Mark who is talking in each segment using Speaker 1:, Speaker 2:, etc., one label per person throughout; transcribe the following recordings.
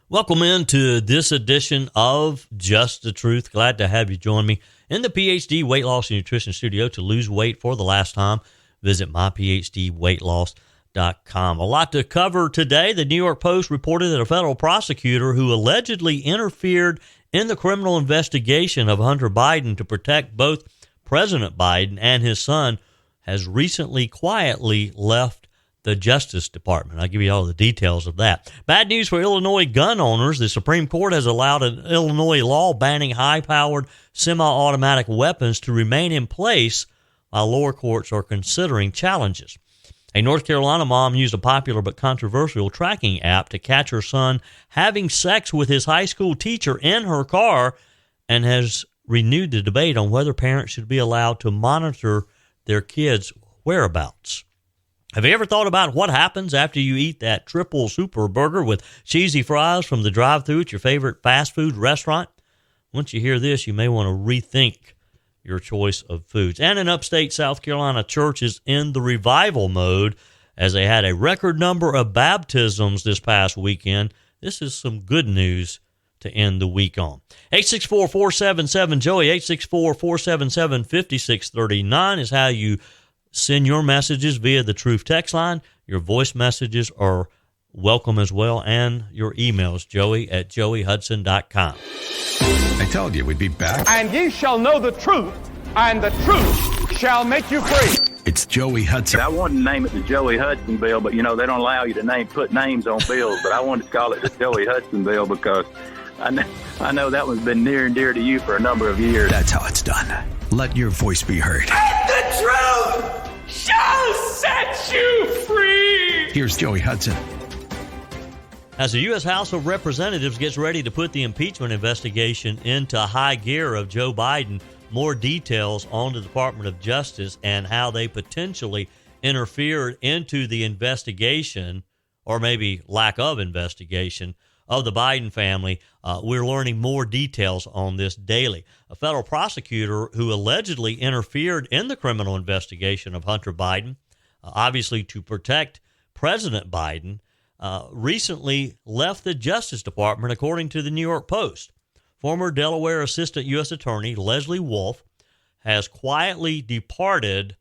Speaker 1: Welcome into this edition of Just the Truth. Glad to have you join me in the PhD Weight Loss and Nutrition Studio to lose weight for the last time. Visit myphdweightloss.com. A lot to cover today. The New York Post reported that a federal prosecutor who allegedly interfered in the criminal investigation of Hunter Biden to protect both President Biden and his son has recently quietly left the Justice Department. I'll give you all the details of that. Bad news for Illinois gun owners. The Supreme Court has allowed an Illinois law banning high-powered semi-automatic weapons to remain in place while lower courts are considering challenges. A North Carolina mom used a popular but controversial tracking app to catch her son having sex with his high school teacher in her car and has renewed the debate on whether parents should be allowed to monitor their kids' whereabouts. Have you ever thought about what happens after you eat that triple super burger with cheesy fries from the drive-thru at your favorite fast food restaurant? Once you hear this, you may want to rethink your choice of foods. And in upstate South Carolina, churches in the revival mode as they had a record number of baptisms this past weekend. This is some good news to end the week on. 864-477-JOEY, 864-477-5639 is how you send your messages via the Truth text line. Your voice messages are welcome as well, and your emails, joey@joeyhudson.com.
Speaker 2: I told you we'd be back.
Speaker 3: And ye shall know the truth, and the truth shall make you free.
Speaker 2: It's Joey Hudson.
Speaker 4: I wanted to name it the Joey Hudson bill, but, they don't allow you to put names on bills. But I wanted to call it the Joey Hudson bill because I know that one's been near and dear to you for a number of years.
Speaker 2: That's how it's done. Let your voice be heard.
Speaker 3: And the truth shall set you free.
Speaker 2: Here's Joey Hudson.
Speaker 1: As the U.S. House of Representatives gets ready to put the impeachment investigation into high gear of Joe Biden, more details on the Department of Justice and how they potentially interfered into the investigation, or maybe lack of investigation, of the Biden family. We're learning more details on this daily. A federal prosecutor who allegedly interfered in the criminal investigation of Hunter Biden, obviously to protect President Biden, recently left the Justice Department, according to the New York Post. Former Delaware Assistant U.S. Attorney Leslie Wolf has quietly departed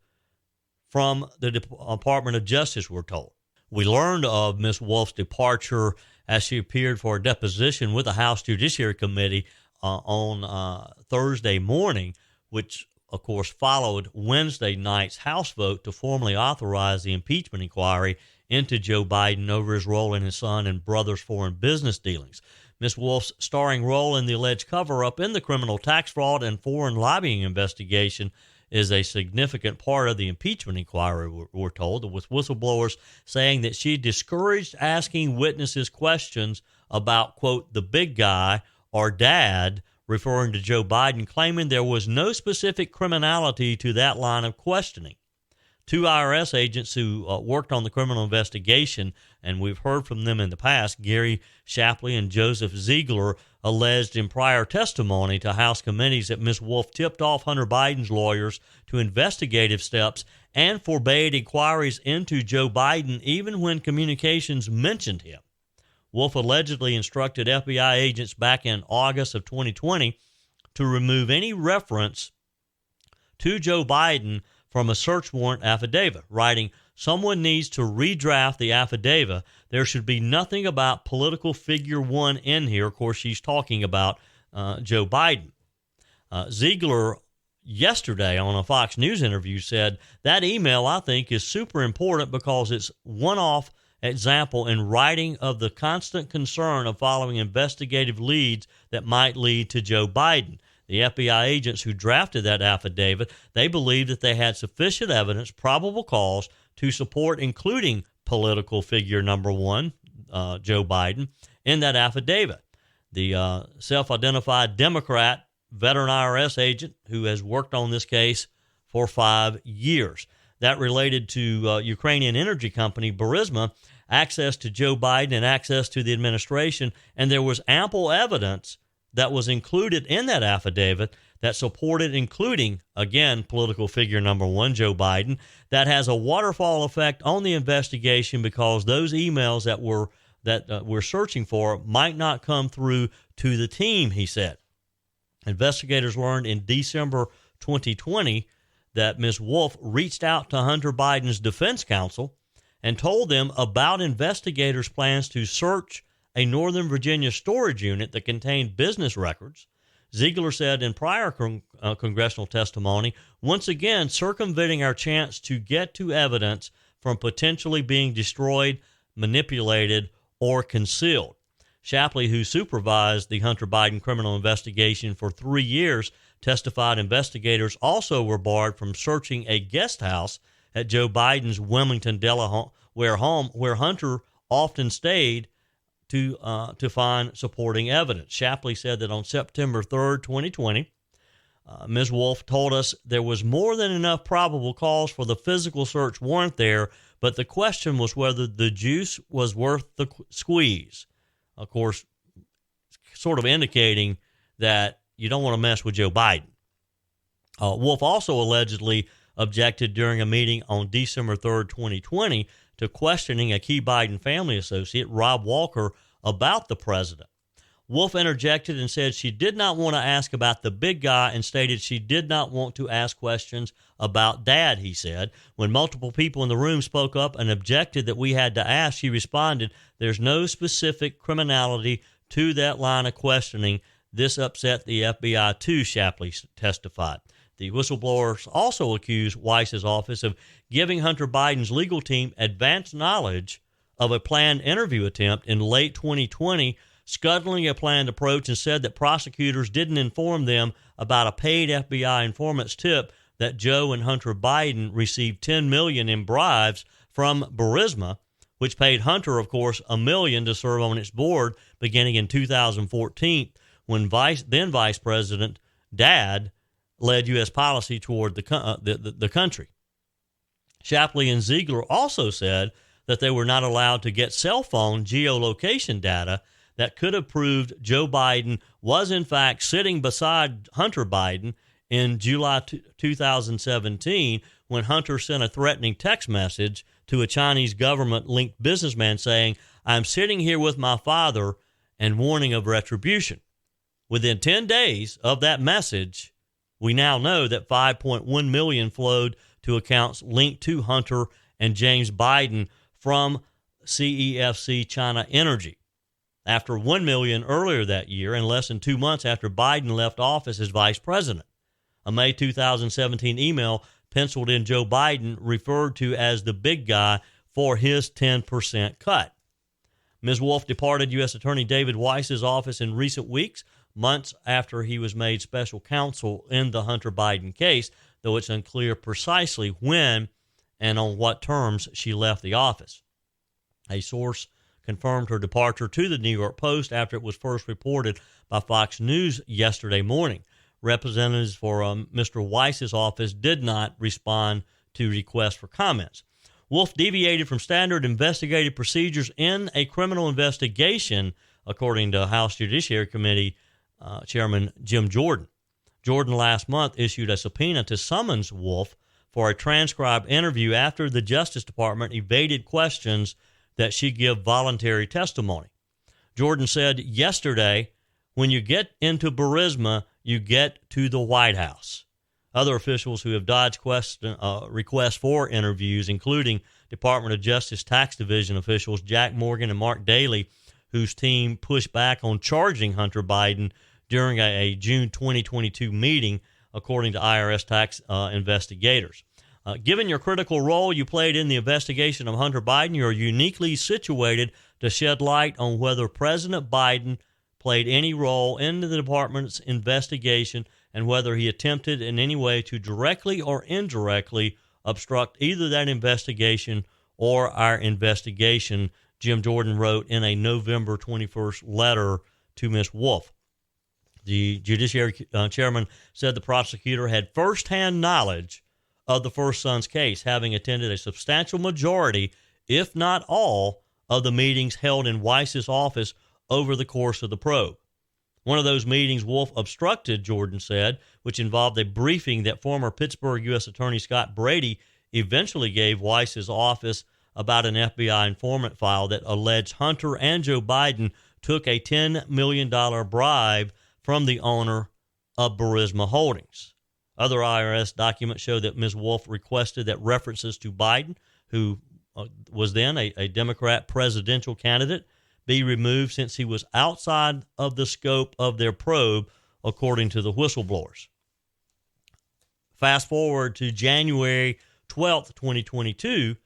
Speaker 1: from the Department of Justice, we're told. We learned of Ms. Wolf's departure as she appeared for a deposition with the House Judiciary Committee on Thursday morning, which, of course, followed Wednesday night's House vote to formally authorize the impeachment inquiry into Joe Biden over his role in his son and brother's foreign business dealings. Ms. Wolf's starring role in the alleged cover-up in the criminal tax fraud and foreign lobbying investigation is a significant part of the impeachment inquiry, we're told, with whistleblowers saying that she discouraged asking witnesses questions about, quote, the big guy or dad, referring to Joe Biden, claiming there was no specific criminality to that line of questioning. Two IRS agents who worked on the criminal investigation, and we've heard from them in the past, Gary Shapley and Joseph Ziegler, alleged in prior testimony to House committees that Ms. Wolf tipped off Hunter Biden's lawyers to investigative steps and forbade inquiries into Joe Biden even when communications mentioned him. Wolf allegedly instructed FBI agents back in August of 2020 to remove any reference to Joe Biden from a search warrant affidavit, writing, "Someone needs to redraft the affidavit. There should be nothing about political figure one in here." Of course, she's talking about Joe Biden. Ziegler yesterday on a Fox News interview said, "That email, I think, is super important because it's one-off example in writing of the constant concern of following investigative leads that might lead to Joe Biden. The FBI agents who drafted that affidavit, they believed that they had sufficient evidence, probable cause, to support including political figure number one, Joe Biden, in that affidavit." The self-identified Democrat veteran IRS agent who has worked on this case for 5 years. That related to Ukrainian energy company Burisma, access to Joe Biden and access to the administration, and there was ample evidence that was included in that affidavit that supported including, again, political figure number one, Joe Biden. That has a waterfall effect on the investigation because those emails that were that we're searching for might not come through to the team, he said. Investigators learned in December 2020 that Ms. Wolf reached out to Hunter Biden's defense counsel and told them about investigators' plans to search a Northern Virginia storage unit that contained business records. Ziegler said in prior congressional testimony, once again circumventing our chance to get to evidence from potentially being destroyed, manipulated, or concealed. Shapley, who supervised the Hunter Biden criminal investigation for 3 years, testified investigators also were barred from searching a guest house at Joe Biden's Wilmington, Delaware home, where Hunter often stayed, to find supporting evidence. Shapley said that on September 3rd, 2020, Ms. Wolf told us there was more than enough probable cause for the physical search warrant there, but the question was whether the juice was worth the squeeze. Of course, sort of indicating that you don't want to mess with Joe Biden. Wolf also allegedly objected during a meeting on December 3rd, 2020, to questioning a key Biden family associate, Rob Walker, about the president. Wolf interjected and said she did not want to ask about the big guy and stated she did not want to ask questions about Dad, he said. When multiple people in the room spoke up and objected that we had to ask, she responded, there's no specific criminality to that line of questioning. This upset the FBI too, Shapley testified. The whistleblowers also accused Weiss's office of giving Hunter Biden's legal team advance knowledge of a planned interview attempt in late 2020, scuttling a planned approach, and said that prosecutors didn't inform them about a paid FBI informant's tip that Joe and Hunter Biden received $10 million in bribes from Burisma, which paid Hunter, of course, $1 million to serve on its board beginning in 2014, when then Vice President Dad led U.S. policy toward the country. Shapley and Ziegler also said that they were not allowed to get cell phone geolocation data that could have proved Joe Biden was in fact sitting beside Hunter Biden in July 2017 when Hunter sent a threatening text message to a Chinese government-linked businessman saying, I'm sitting here with my father, and warning of retribution. Within 10 days of that message, we now know that $5.1 million flowed to accounts linked to Hunter and James Biden from CEFC China Energy. After $1 million earlier that year and less than 2 months after Biden left office as vice president. A May 2017 email penciled in Joe Biden referred to as the big guy for his 10% cut. Ms. Wolf departed U.S. Attorney David Weiss's office in recent weeks, months after he was made special counsel in the Hunter Biden case, though it's unclear precisely when and on what terms she left the office. A source confirmed her departure to the New York Post after it was first reported by Fox News yesterday morning. Representatives for Mr. Weiss's office did not respond to requests for comments. Wolf deviated from standard investigative procedures in a criminal investigation, according to House Judiciary Committee Chairman Jim Jordan. Jordan last month issued a subpoena to summons Wolf for a transcribed interview after the Justice Department evaded questions that she give voluntary testimony. Jordan said yesterday, when you get into Burisma, you get to the White House. Other officials who have dodged requests for interviews, including Department of Justice Tax Division officials Jack Morgan and Mark Daley, whose team pushed back on charging Hunter Biden during a June 2022 meeting, according to IRS tax investigators. Given your critical role you played in the investigation of Hunter Biden, you are uniquely situated to shed light on whether President Biden played any role in the department's investigation and whether he attempted in any way to directly or indirectly obstruct either that investigation or our investigation, Jim Jordan wrote in a November 21st letter to Ms. Wolf. The Judiciary Chairman said the prosecutor had firsthand knowledge of the first son's case, having attended a substantial majority, if not all, of the meetings held in Weiss's office over the course of the probe. One of those meetings Wolf obstructed, Jordan said, which involved a briefing that former Pittsburgh U.S. Attorney Scott Brady eventually gave Weiss's office about an FBI informant file that alleged Hunter and Joe Biden took a $10 million bribe from the owner of Burisma Holdings. Other IRS documents show that Ms. Wolf requested that references to Biden, who was then a Democrat presidential candidate, be removed since he was outside of the scope of their probe, according to the whistleblowers. Fast forward to January 12th, 2022,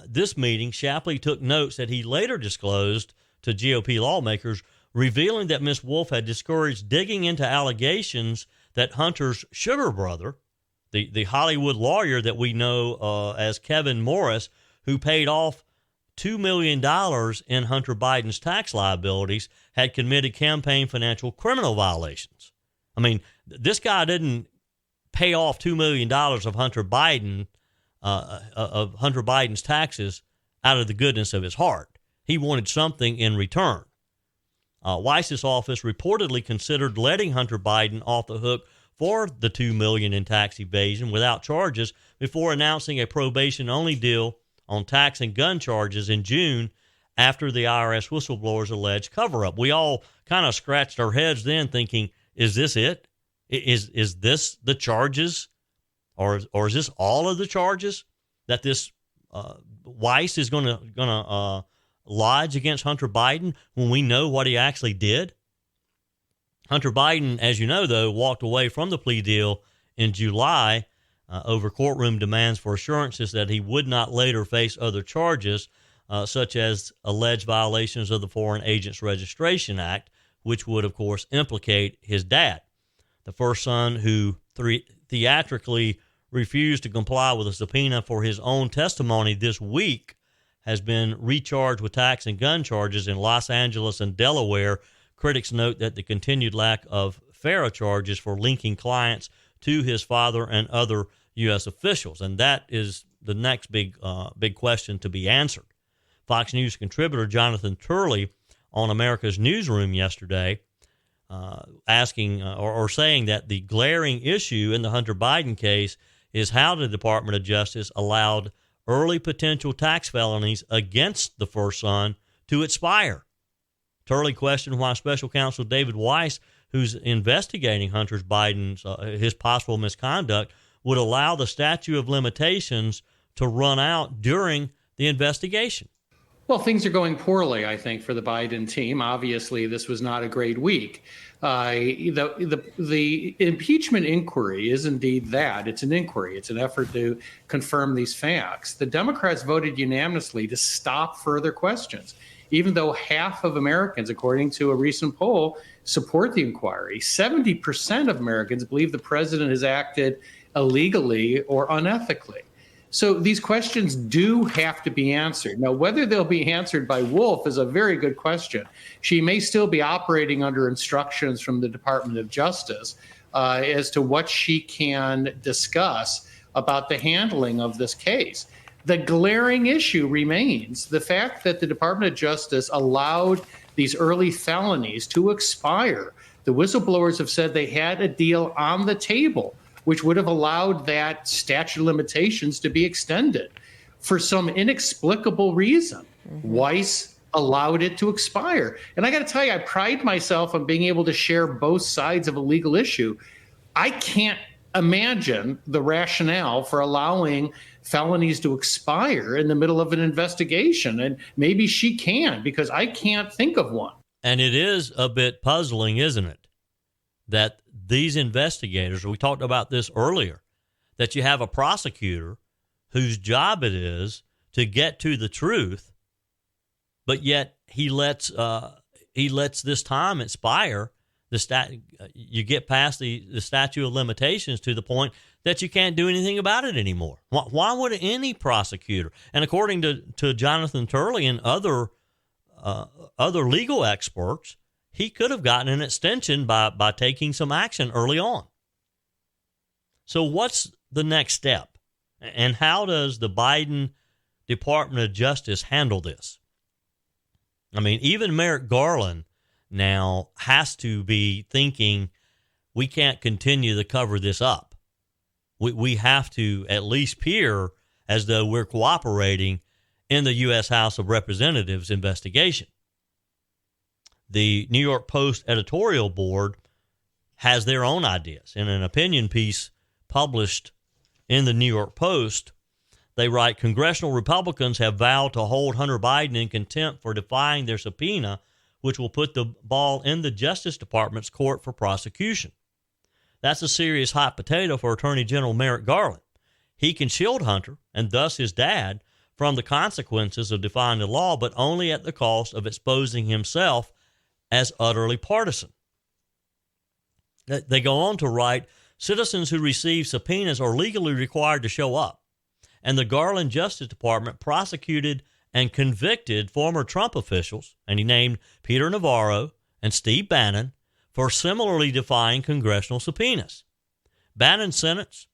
Speaker 1: this meeting, Shapley took notes that he later disclosed to GOP lawmakers, revealing that Ms. Wolf had discouraged digging into allegations that Hunter's sugar brother, the Hollywood lawyer that we know as Kevin Morris, who paid off $2 million in Hunter Biden's tax liabilities, had committed campaign financial criminal violations. I mean, this guy didn't pay off $2 million of Hunter Biden's taxes out of the goodness of his heart. He wanted something in return. Weiss's office reportedly considered letting Hunter Biden off the hook for the $2 million in tax evasion without charges before announcing a probation-only deal on tax and gun charges in June after the IRS whistleblowers' alleged cover-up. We all kind of scratched our heads then thinking, is this it? Is this the charges? Or is this all of the charges that this Weiss is going to lodge against Hunter Biden when we know what he actually did? Hunter Biden, as you know, though, walked away from the plea deal in July over courtroom demands for assurances that he would not later face other charges, such as alleged violations of the Foreign Agents Registration Act, which would, of course, implicate his dad. The first son, who theatrically refused to comply with a subpoena for his own testimony this week, has been recharged with tax and gun charges in Los Angeles and Delaware. Critics note that the continued lack of FARA charges for linking clients to his father and other U.S. officials. And that is the next big question to be answered. Fox News contributor Jonathan Turley on America's Newsroom yesterday asking or saying that the glaring issue in the Hunter Biden case is how the Department of Justice allowed early potential tax felonies against the first son to expire. Turley questioned why Special Counsel David Weiss, who's investigating Hunter Biden's his possible misconduct, would allow the statute of limitations to run out during the investigation.
Speaker 5: Well, things are going poorly, I think, for the Biden team. Obviously, this was not a great week. The impeachment inquiry is indeed that. It's an inquiry. It's an effort to confirm these facts. The Democrats voted unanimously to stop further questions, even though half of Americans, according to a recent poll, support the inquiry. 70% of Americans believe the president has acted illegally or unethically. So these questions do have to be answered. Now, whether they'll be answered by Wolf is a very good question. She may still be operating under instructions from the Department of Justice as to what she can discuss about the handling of this case. The glaring issue remains the fact that the Department of Justice allowed these early felonies to expire. The whistleblowers have said they had a deal on the table which would have allowed that statute of limitations to be extended. For some inexplicable reason, Weiss allowed it to expire. And I got to tell you, I pride myself on being able to share both sides of a legal issue. I can't imagine the rationale for allowing felonies to expire in the middle of an investigation. And maybe she can, because I can't think of one.
Speaker 1: And it is a bit puzzling, isn't it, that these investigators, we talked about this earlier, that you have a prosecutor whose job it is to get to the truth, but yet he lets this time expire. You get past the statute of limitations to the point that you can't do anything about it anymore. Why would any prosecutor? And according to Jonathan Turley and other legal experts, he could have gotten an extension by taking some action early on. So what's the next step? And how does the Biden Department of Justice handle this? I mean, even Merrick Garland now has to be thinking, we can't continue to cover this up. We have to at least appear as though we're cooperating in the U.S. House of Representatives investigation. The New York Post editorial board has their own ideas. In an opinion piece published in the New York Post, they write, congressional Republicans have vowed to hold Hunter Biden in contempt for defying their subpoena, which will put the ball in the Justice Department's court for prosecution. That's a serious hot potato for Attorney General Merrick Garland. He can shield Hunter, and thus his dad, from the consequences of defying the law, but only at the cost of exposing himself as utterly partisan. They go on to write, citizens who receive subpoenas are legally required to show up, and the Garland Justice Department prosecuted and convicted former Trump officials, and he named Peter Navarro and Steve Bannon, for similarly defying congressional subpoenas. Bannon sentenced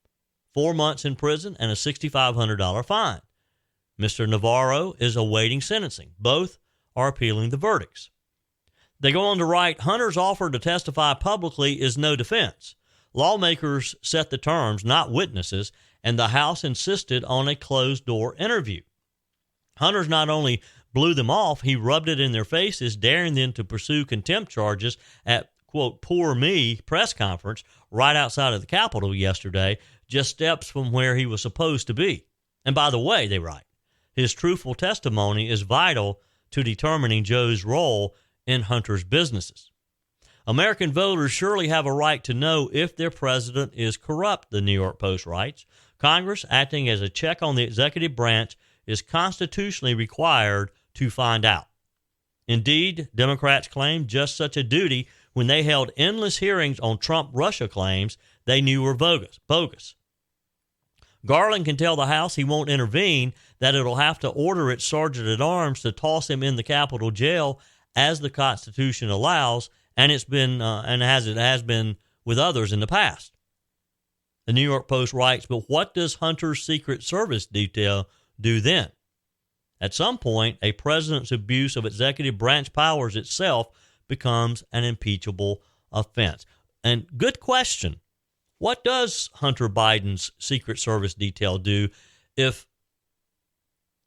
Speaker 1: 4 months in prison and a $6,500 fine. Mr. Navarro is awaiting sentencing. Both are appealing the verdicts. They go on to write, Hunter's offer to testify publicly is no defense. Lawmakers set the terms, not witnesses, and the House insisted on a closed-door interview. Hunter's not only blew them off, he rubbed it in their faces, daring them to pursue contempt charges at, quote, poor me press conference right outside of the Capitol yesterday, just steps from where he was supposed to be. And by the way, they write, his truthful testimony is vital to determining Joe's role in Hunter's businesses. American voters surely have a right to know if their president is corrupt, the New York Post writes. Congress, acting as a check on the executive branch, is constitutionally required to find out. Indeed, Democrats claimed just such a duty when they held endless hearings on Trump-Russia claims they knew were bogus. Garland can tell the House he won't intervene, that it'll have to order its sergeant-at-arms to toss him in the Capitol jail as the Constitution allows, and it's been and as it has been with others in the past. The New York Post writes, but what does Hunter's Secret Service detail do then? At some point, a president's abuse of executive branch powers itself becomes an impeachable offense. And good question. What does Hunter Biden's Secret Service detail do if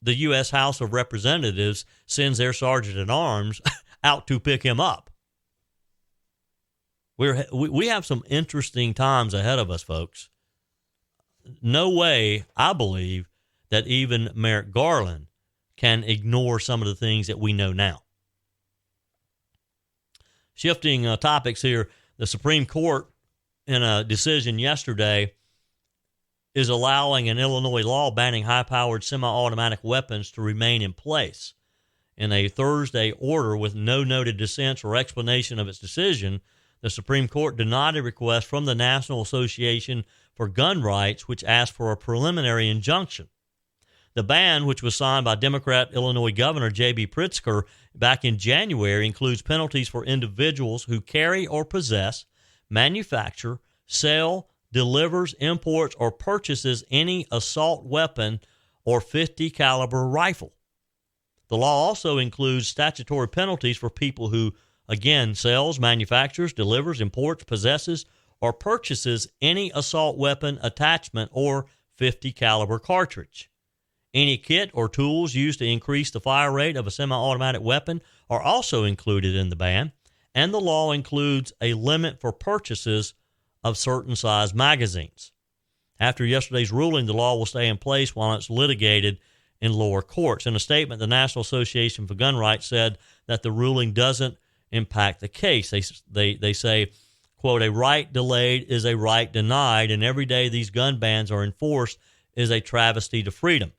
Speaker 1: the U.S. House of Representatives sends their sergeant-at-arms out to pick him up? We have some interesting times ahead of us, folks. No way, I believe, that even Merrick Garland can ignore some of the things that we know now. Shifting topics here, the Supreme Court, in a decision yesterday, is allowing an Illinois law banning high-powered semi-automatic weapons to remain in place. In a Thursday order with no noted dissents or explanation of its decision, the Supreme Court denied a request from the National Association for Gun Rights, which asked for a preliminary injunction. The ban, which was signed by Democrat Illinois Governor J.B. Pritzker back in January, includes penalties for individuals who carry or possess, manufacture, sell, delivers, imports, or purchases any assault weapon or .50 caliber rifle. The law also includes statutory penalties for people who, again, sells, manufactures, delivers, imports, possesses, or purchases any assault weapon attachment or .50 caliber cartridge. Any kit or tools used to increase the fire rate of a semi-automatic weapon are also included in the ban, and the law includes a limit for purchases of certain size magazines. After yesterday's ruling, the law will stay in place while it's litigated in lower courts. In a statement, the National Association for Gun Rights said that the ruling doesn't impact the case. They say, quote, a right delayed is a right denied, and every day these gun bans are enforced is a travesty to freedom.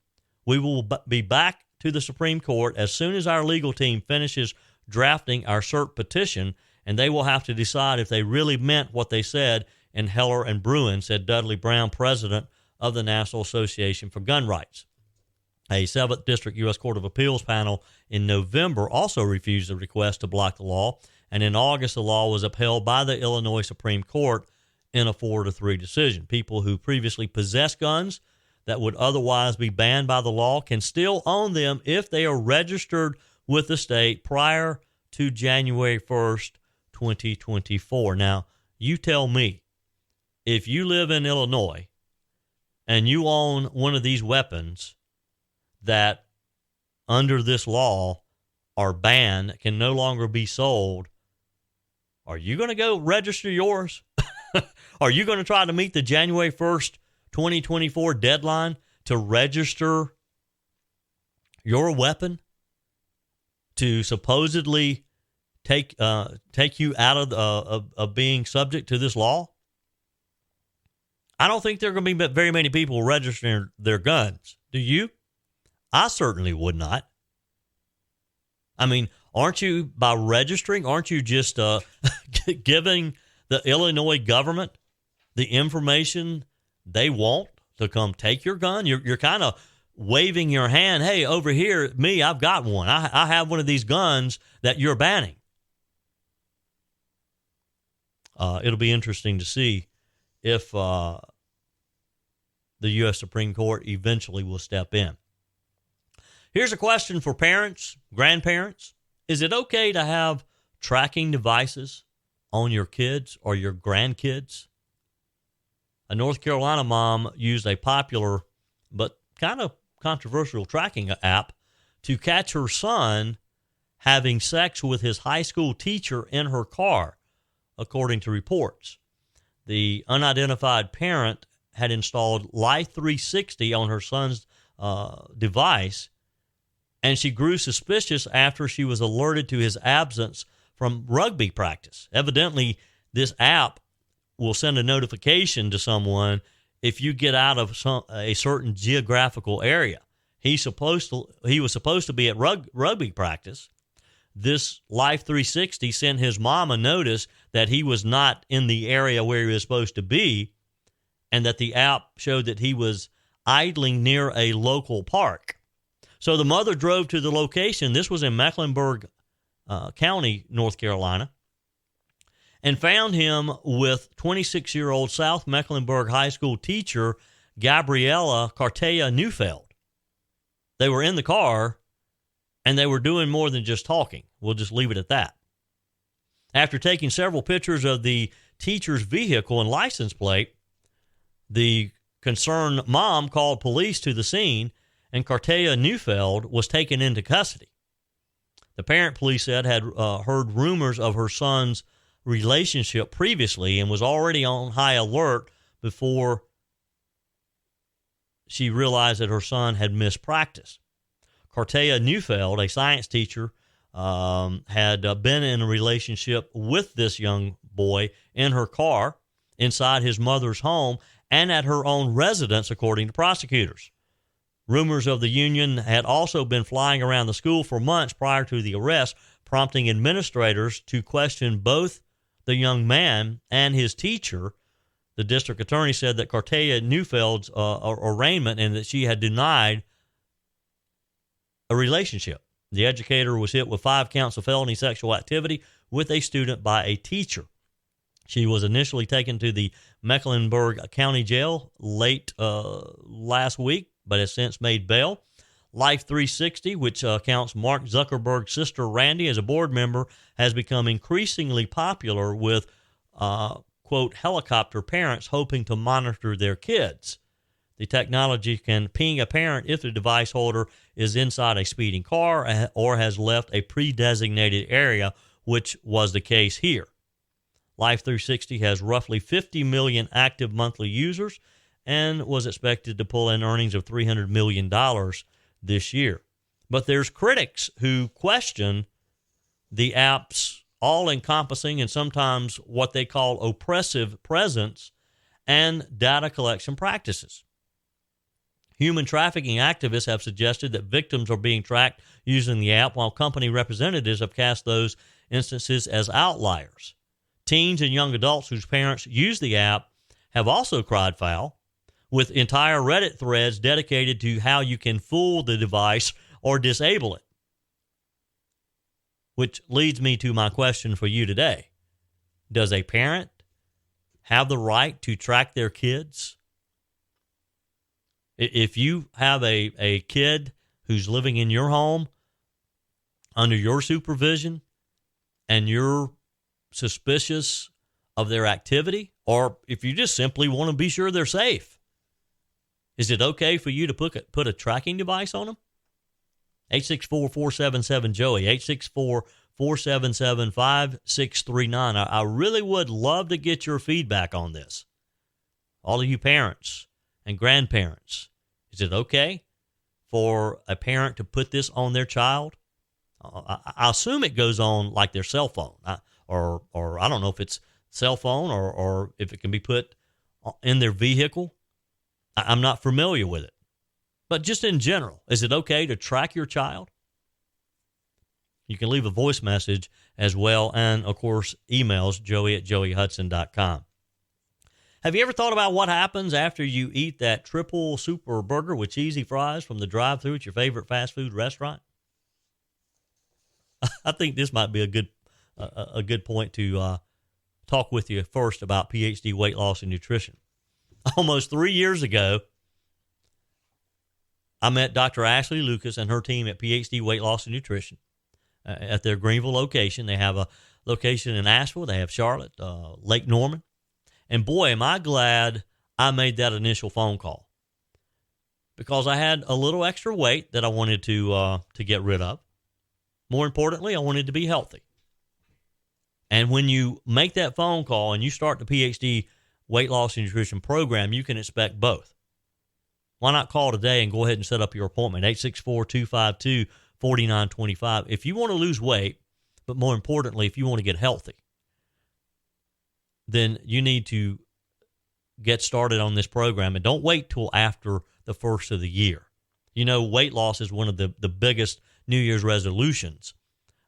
Speaker 1: We will be back to the Supreme Court as soon as our legal team finishes drafting our cert petition, and they will have to decide if they really meant what they said in Heller and Bruin, said Dudley Brown, president of the National Association for Gun Rights. A 7th District U.S. Court of Appeals panel in November also refused the request to block the law, and in August the law was upheld by the Illinois Supreme Court in a 4-3 decision. People who previously possessed guns that would otherwise be banned by the law can still own them if they are registered with the state prior to January 1st, 2024. Now, you tell me, if you live in Illinois and you own one of these weapons that under this law are banned, can no longer be sold, are you going to go register yours? Are you going to try to meet the January 1st, 2024 deadline to register your weapon to supposedly take you out of being subject to this law? I don't think there are going to be very many people registering their guns. Do you? I certainly would not. I mean, aren't you, by registering, aren't you just giving the Illinois government the information they want to come take your gun? You're kind of waving your hand. Hey, over here, me, I've got one. I have one of these guns that you're banning. It'll be interesting to see if the U.S. Supreme Court eventually will step in. Here's a question for parents, grandparents. Is it okay to have tracking devices on your kids or your grandkids? A North Carolina mom used a popular but kind of controversial tracking app to catch her son having sex with his high school teacher in her car, according to reports. The unidentified parent had installed Life 360 on her son's device, and she grew suspicious after she was alerted to his absence from rugby practice. Evidently, this app will send a notification to someone if you get out of a certain geographical area. He was supposed to be at rugby practice. This Life 360 sent his mom a notice that he was not in the area where he was supposed to be, and that the app showed that he was idling near a local park. So the mother drove to the location. This was in Mecklenburg County, North Carolina, and found him with 26-year-old South Mecklenburg High School teacher Gabriella Cartea Neufeld. They were in the car, and they were doing more than just talking. We'll just leave it at that. After taking several pictures of the teacher's vehicle and license plate, the concerned mom called police to the scene, and Cartea Neufeld was taken into custody. The parent, police said, had heard rumors of her son's relationship previously and was already on high alert before she realized that her son had missed practice. Cartea Neufeld, a science teacher, had been in a relationship with this young boy in her car, inside his mother's home, and at her own residence, according to prosecutors. Rumors of the union had also been flying around the school for months prior to the arrest, prompting administrators to question both the young man and his teacher. The district attorney said that Cartea Neufeld's arraignment and that she had denied a relationship. The educator was hit with 5 counts of felony sexual activity with a student by a teacher. She was initially taken to the Mecklenburg County Jail late last week, but has since made bail. Life 360, which counts Mark Zuckerberg's sister Randy as a board member, has become increasingly popular with, quote, helicopter parents hoping to monitor their kids. The technology can ping a parent if the device holder is inside a speeding car or has left a pre-designated area, which was the case here. Life 360 has roughly 50 million active monthly users and was expected to pull in earnings of $300 million this year. But there's critics who question the app's all-encompassing and sometimes what they call oppressive presence and data collection practices. Human trafficking activists have suggested that victims are being tracked using the app, while company representatives have cast those instances as outliers. Teens and young adults whose parents use the app have also cried foul, with entire Reddit threads dedicated to how you can fool the device or disable it. Which leads me to my question for you today. Does a parent have the right to track their kids? If you have a kid who's living in your home under your supervision and you're suspicious of their activity, or if you just simply want to be sure they're safe, is it okay for you to put a tracking device on them? 864-477-JOEY, 864-477-5639. I really would love to get your feedback on this. All of you parents and grandparents, is it okay for a parent to put this on their child? I assume it goes on like their cell phone, or I don't know if it's cell phone or if it can be put in their vehicle. I'm not familiar with it. But just in general, is it okay to track your child? You can leave a voice message as well, and, of course, emails, joey@joeyhudson.com. Have you ever thought about what happens after you eat that triple super burger with cheesy fries from the drive-thru at your favorite fast food restaurant? I think this might be a good point to talk with you first about PhD weight loss and nutrition. Almost 3 years ago, I met Dr. Ashley Lucas and her team at PhD Weight Loss and Nutrition at their Greenville location. They have a location in Asheville. They have Charlotte, Lake Norman. And boy, am I glad I made that initial phone call, because I had a little extra weight that I wanted to get rid of. More importantly, I wanted to be healthy. And when you make that phone call and you start the PhD Weight Loss and Nutrition program, you can expect both. Why not call today and go ahead and set up your appointment, 864-252-4925. If you want to lose weight, but more importantly, if you want to get healthy, then you need to get started on this program, and don't wait till after the first of the year. You know, weight loss is one of the biggest New Year's resolutions.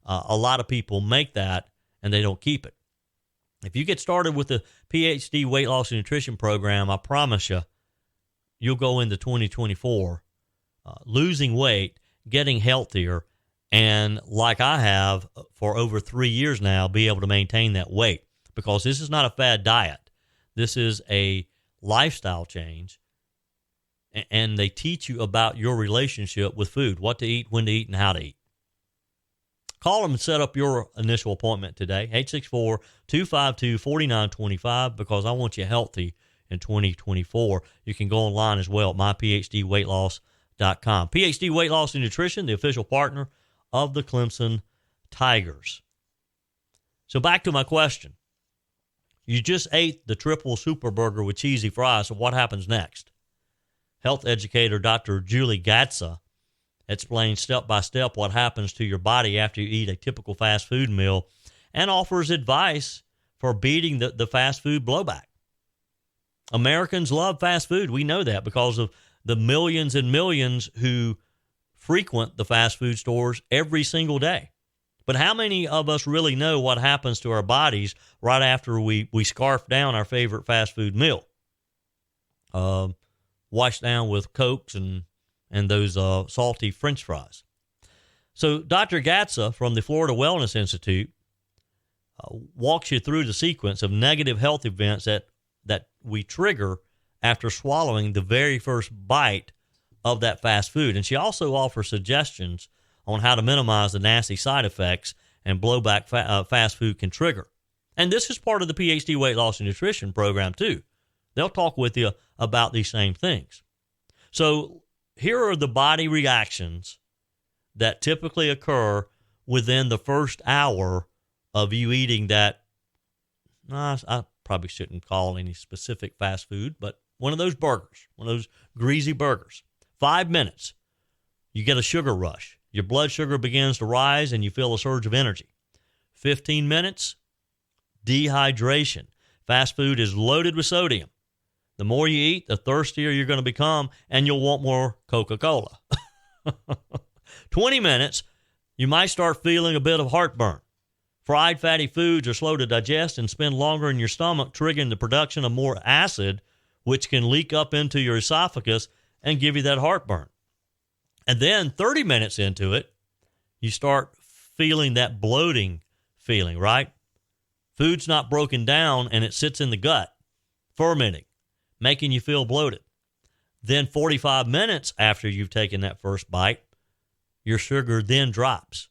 Speaker 1: A lot of people make that and they don't keep it. If you get started with the PhD Weight Loss and Nutrition program, I promise you, you'll go into 2024 losing weight, getting healthier, and like I have for over 3 years now, be able to maintain that weight, because this is not a fad diet. This is a lifestyle change, and they teach you about your relationship with food, what to eat, when to eat, and how to eat. Call them and set up your initial appointment today, 864-252-4925, because I want you healthy in 2024. You can go online as well at myphdweightloss.com. PhD Weight Loss and Nutrition, the official partner of the Clemson Tigers. So back to my question. You just ate the triple super burger with cheesy fries, so what happens next? Health educator Dr. Julie Gatza explains step-by-step what happens to your body after you eat a typical fast food meal, and offers advice for beating the fast food blowback. Americans love fast food. We know that because of the millions and millions who frequent the fast food stores every single day. But how many of us really know what happens to our bodies right after we scarf down our favorite fast food meal? Washed down with Cokes and those salty French fries. So Dr. Gatza from the Florida Wellness Institute walks you through the sequence of negative health events that we trigger after swallowing the very first bite of that fast food. And she also offers suggestions on how to minimize the nasty side effects and blowback fast food can trigger. And this is part of the PhD Weight Loss and Nutrition program too. They'll talk with you about these same things. So here are the body reactions that typically occur within the first hour of you eating that. I probably shouldn't call any specific fast food, but one of those burgers, one of those greasy burgers. 5 minutes, you get a sugar rush. Your blood sugar begins to rise and you feel a surge of energy. 15 minutes, dehydration. Fast food is loaded with sodium. The more you eat, the thirstier you're going to become, and you'll want more Coca-Cola. 20 minutes, you might start feeling a bit of heartburn. Fried fatty foods are slow to digest and spend longer in your stomach, triggering the production of more acid, which can leak up into your esophagus and give you that heartburn. And then 30 minutes into it, you start feeling that bloating feeling, right? Food's not broken down and it sits in the gut, fermenting, making you feel bloated. Then 45 minutes after you've taken that first bite, your sugar then drops.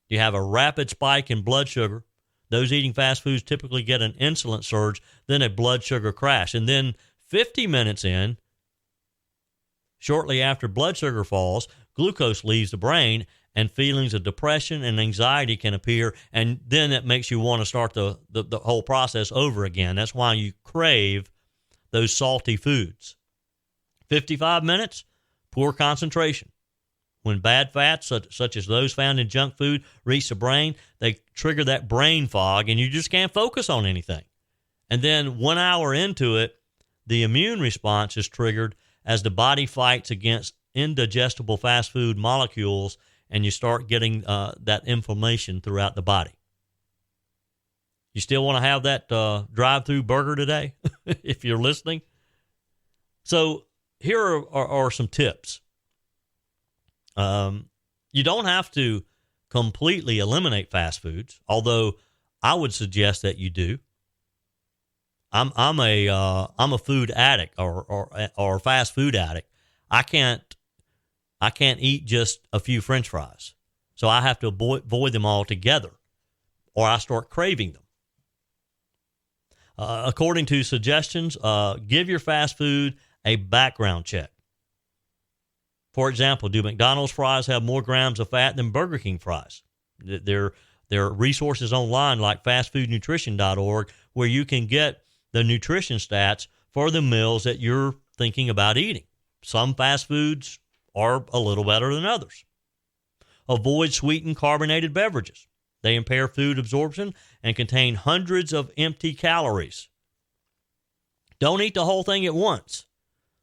Speaker 1: You have a rapid spike in blood sugar. Those eating fast foods typically get an insulin surge, then a blood sugar crash. And then 50 minutes in, Shortly after blood sugar falls, glucose leaves the brain, and feelings of depression and anxiety can appear, and then it makes you want to start the whole process over again. That's why you crave those salty foods. 55 minutes, poor concentration. When bad fats, such as those found in junk food, reach the brain, they trigger that brain fog, and you just can't focus on anything. And then 1 hour into it, the immune response is triggered as the body fights against indigestible fast food molecules, and you start getting that inflammation throughout the body. You still want to have that drive-through burger today, if you're listening? So here are some tips. You don't have to completely eliminate fast foods, although I would suggest that you do. I'm a food addict or fast food addict. I can't eat just a few French fries, so I have to avoid them altogether, or I start craving them. According to suggestions, give your fast food a background check. For example, do McDonald's fries have more grams of fat than Burger King fries? There are resources online like fastfoodnutrition.org where you can get the nutrition stats for the meals that you're thinking about eating. Some fast foods are a little better than others. Avoid sweetened carbonated beverages. They impair food absorption and contain hundreds of empty calories. Don't eat the whole thing at once.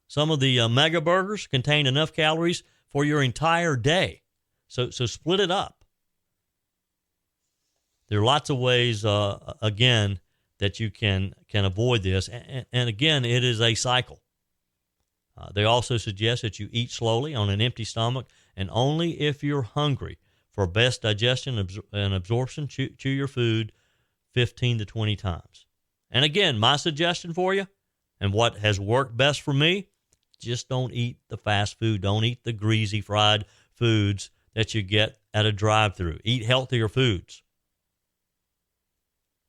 Speaker 1: Some of the mega burgers contain enough calories for your entire day. So split it up. There are lots of ways, again, that you can avoid this. And again, it is a cycle. They also suggest that you eat slowly on an empty stomach and only if you're hungry. For best digestion and absorption, chew your food 15 to 20 times. And again, my suggestion for you, and what has worked best for me, just don't eat the fast food. Don't eat the greasy fried foods that you get at a drive-thru. Eat healthier foods.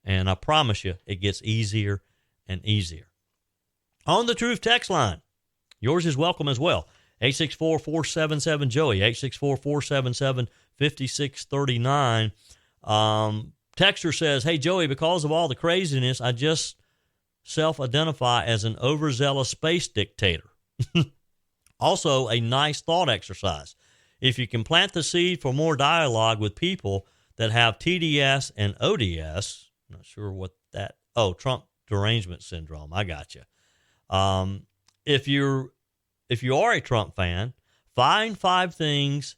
Speaker 1: And I promise you, it gets easier and easier. On the Truth text line, yours is welcome as well. 864-477-JOEY, 864-477-5639. Texter says, hey, Joey, because of all the craziness, I just self-identify as an overzealous space dictator. Also, a nice thought exercise. If you can plant the seed for more dialogue with people that have TDS and ODS, not sure what that, Trump derangement syndrome. I got you. If you are a Trump fan, find 5 things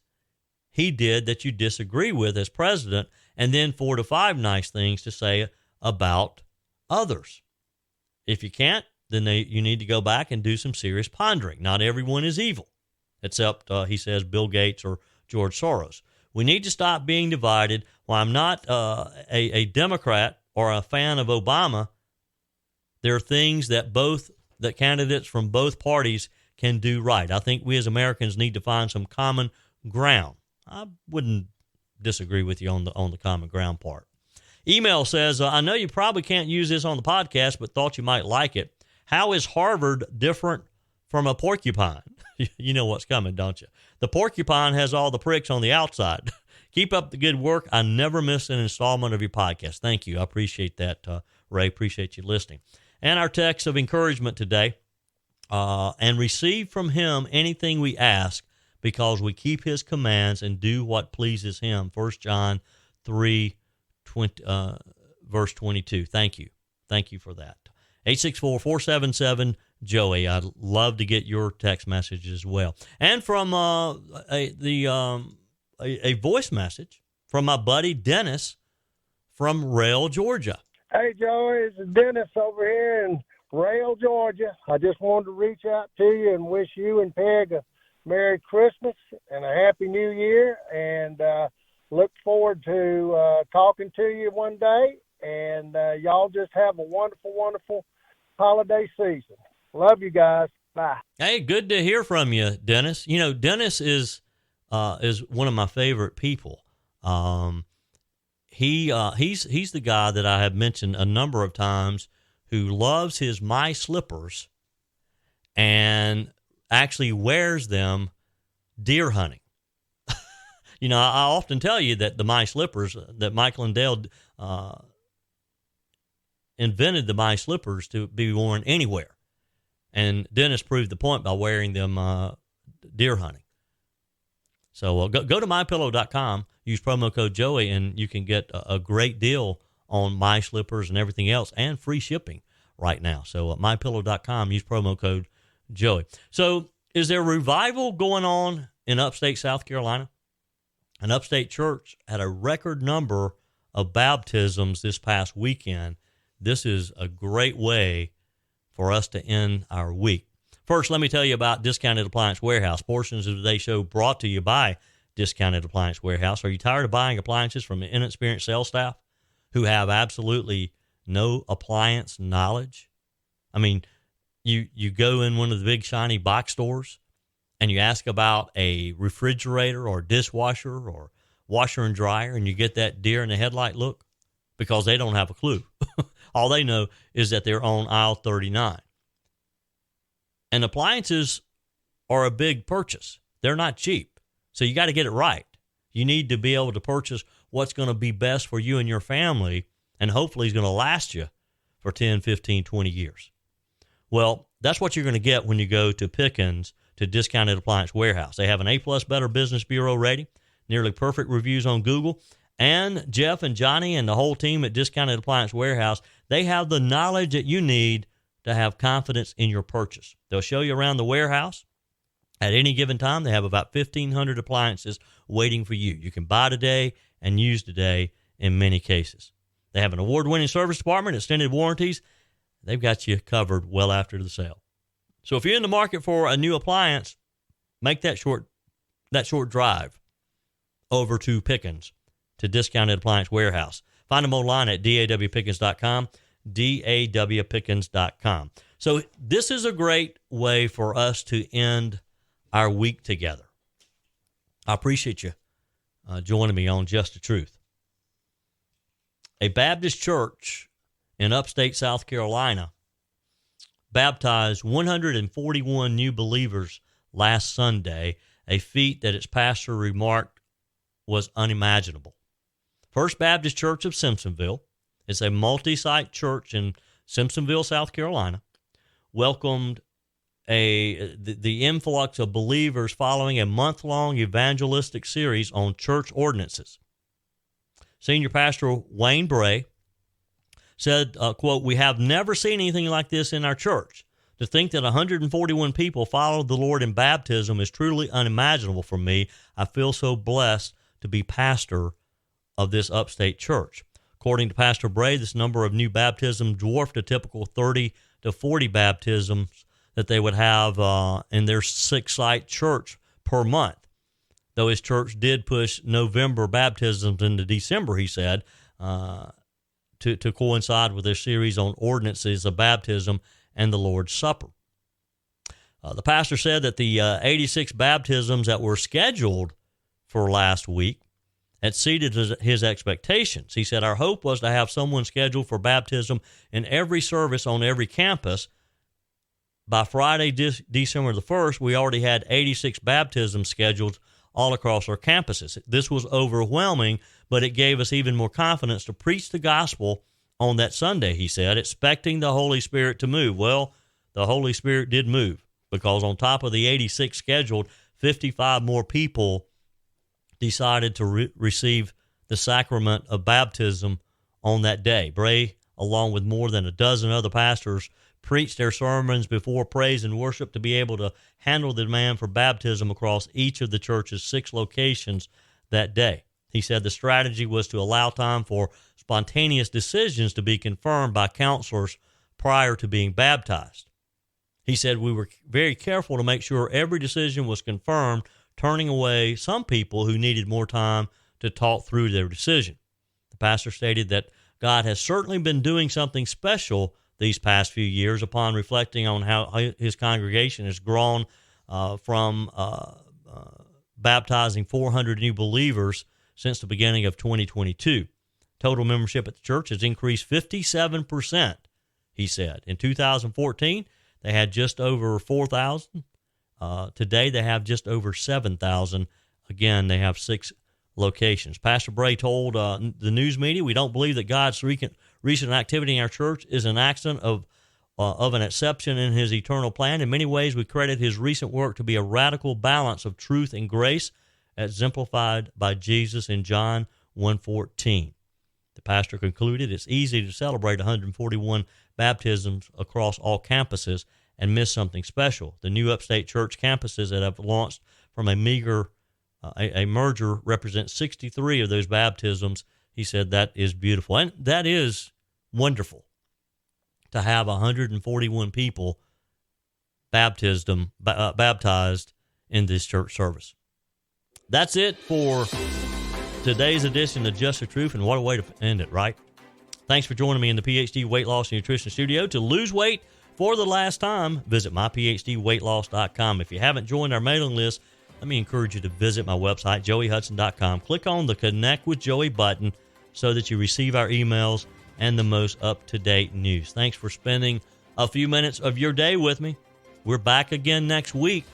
Speaker 1: he did that you disagree with as president, and then 4 to 5 nice things to say about others. If you can't, then you need to go back and do some serious pondering. Not everyone is evil, except, he says, Bill Gates or George Soros. We need to stop being divided. While I'm not a Democrat or a fan of Obama, there are things that candidates from both parties can do right. I think we as Americans need to find some common ground. I wouldn't disagree with you on the common ground part. Email says, I know you probably can't use this on the podcast, but thought you might like it. How is Harvard different from a porcupine? You know what's coming, don't you? The porcupine has all the pricks on the outside. Keep up the good work. I never miss an installment of your podcast. Thank you. I appreciate that, Ray. Appreciate you listening. And our text of encouragement today, and receive from him anything we ask because we keep his commands and do what pleases him. 1 John 3, verse 22. Thank you. Thank you for that. 864-477-JOEY. I'd love to get your text messages as well. And from a voice message from my buddy Dennis from Rail, Georgia.
Speaker 6: Hey, Joey, it's Dennis over here in Rail, Georgia. I just wanted to reach out to you and wish you and Peg a Merry Christmas and a Happy New Year, and look forward to talking to you one day, and y'all just have a wonderful, wonderful holiday season. Love you guys. Bye.
Speaker 1: Hey, good to hear from you, Dennis. You know, Dennis is one of my favorite people. He's the guy that I have mentioned a number of times who loves his My Slippers and actually wears them deer hunting. You know, I often tell you that the my slippers, that Michael and Dale invented the my slippers to be worn anywhere. And Dennis proved the point by wearing them deer hunting. So go to mypillow.com, use promo code Joey, and you can get a great deal on my slippers and everything else, and free shipping right now. So mypillow.com, use promo code Joey. So is there revival going on in upstate South Carolina? An upstate church had a record number of baptisms this past weekend. This is a great way for us to end our week. First, let me tell you about Discounted Appliance Warehouse. Portions of today's show brought to you by Discounted Appliance Warehouse. Are you tired of buying appliances from inexperienced sales staff who have absolutely no appliance knowledge? I mean, you go in one of the big shiny box stores and you ask about a refrigerator or dishwasher or washer and dryer, and you get that deer in the headlight look because they don't have a clue. All they know is that they're on aisle 39. And appliances are a big purchase. They're not cheap. So you got to get it right. You need to be able to purchase what's going to be best for you and your family, and hopefully is going to last you for 10, 15, 20 years. Well, that's what you're going to get when you go to Pickens to Discounted Appliance Warehouse. They have an A+ Better Business Bureau rating, nearly perfect reviews on Google, and Jeff and Johnny and the whole team at Discounted Appliance Warehouse, they have the knowledge that you need to have confidence in your purchase. They'll show you around the warehouse. At any given time, they have about 1,500 appliances waiting for you. You can buy today and use today in many cases. They have an award-winning service department, extended warranties. They've got you covered well after the sale. So if you're in the market for a new appliance, make that short drive over to Pickens, to Discounted Appliance Warehouse. Find them online at dawpickens.com, dawpickens.com. So this is a great way for us to end our week together. I appreciate you joining me on Just the Truth. A Baptist church in upstate South Carolina baptized 141 new believers last Sunday, a feat that its pastor remarked was unimaginable. First Baptist Church of Simpsonville, it's a multi-site church in Simpsonville, South Carolina, welcomed the influx of believers following a month-long evangelistic series on church ordinances. Senior Pastor Wayne Bray said, quote, "We have never seen anything like this in our church. To think that 141 people followed the Lord in baptism is truly unimaginable for me. I feel so blessed to be pastor of this upstate church." According to Pastor Bray, this number of new baptisms dwarfed a typical 30 to 40 baptisms that they would have in their 6-site church per month. Though his church did push November baptisms into December, he said, to coincide with their series on ordinances of baptism and the Lord's Supper. The pastor said that the 86 baptisms that were scheduled for last week exceeded his expectations. He said, "Our hope was to have someone scheduled for baptism in every service on every campus. By Friday, December the 1st, we already had 86 baptisms scheduled all across our campuses. This was overwhelming, but it gave us even more confidence to preach the gospel on that Sunday," he said, expecting the Holy Spirit to move. Well, the Holy Spirit did move, because on top of the 86 scheduled, 55 more people decided to receive the sacrament of baptism on that day. Bray, along with more than a dozen other pastors, preached their sermons before praise and worship to be able to handle the demand for baptism across each of the church's 6 locations that day. He said the strategy was to allow time for spontaneous decisions to be confirmed by counselors prior to being baptized. He said, "We were very careful to make sure every decision was confirmed, turning away some people who needed more time to talk through their decision." The pastor stated that God has certainly been doing something special these past few years upon reflecting on how his congregation has grown from baptizing 400 new believers since the beginning of 2022. Total membership at the church has increased 57%, he said. In 2014, they had just over 4,000. Today they have just over 7,000. Again, they have 6 locations. Pastor Bray told the news media, "We don't believe that God's recent activity in our church is an accident of an exception in his eternal plan. In many ways, we credit his recent work to be a radical balance of truth and grace exemplified by Jesus in John 1:14. The pastor concluded, "It's easy to celebrate 141 baptisms across all campuses and miss something special. The new upstate church campuses that have launched from a merger represent 63 of those baptisms." He said that is beautiful. And that is wonderful to have 141 people baptized in this church service. That's it for today's edition of Just the Truth, and what a way to end it, right? Thanks for joining me in the PhD Weight Loss and Nutrition Studio. To lose weight for the last time, visit myphdweightloss.com. If you haven't joined our mailing list, let me encourage you to visit my website, joeyhudson.com. Click on the Connect with Joey button so that you receive our emails and the most up-to-date news. Thanks for spending a few minutes of your day with me. We're back again next week.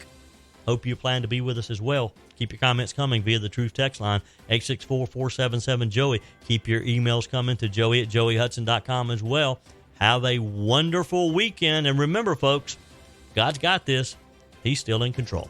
Speaker 1: Hope you plan to be with us as well. Keep your comments coming via the Truth text line, 864-477-JOEY. Keep your emails coming to joey@joeyhudson.com as well. Have a wonderful weekend. And remember, folks, God's got this. He's still in control.